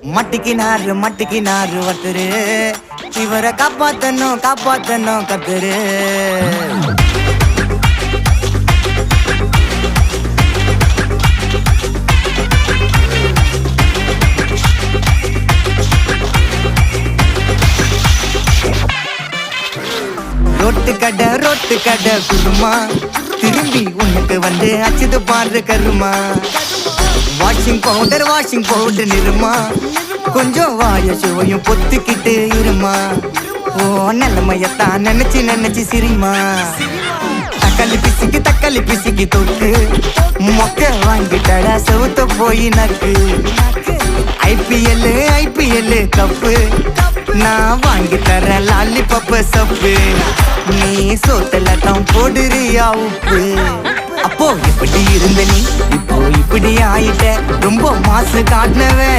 மட்டிக்கினாரு ஒருத்தரு, இவரை காப்பாத்தணும் கத்துரு. ரோட்டு கடை குருமா, திரும்பி உனக்கு வந்து அச்சுது பாரு கருமா. வாஷிங் பவுடர் நிறுமா, கொஞ்சம் வாய சுவையும் பொத்துக்கிட்டு இருமா. ஓ நிலைமையத்தான் நினைச்சு சிரிமா. தக்காளி பிசிக்கி தொட்டு மொக்க வாங்கிட்டடா செவுத்த போய் நக்கு. ஐபிஎல் கப்பு நான் வாங்கி தரேன் லாலிபப்பு சப்பு. நீ சோத்தல தான் போடுறியா உப்பு. அப்போ இப்படி இருந்த நீ இப்போ இப்படி ஆயிட்ட, ரொம்ப மாசு காட்டினவன்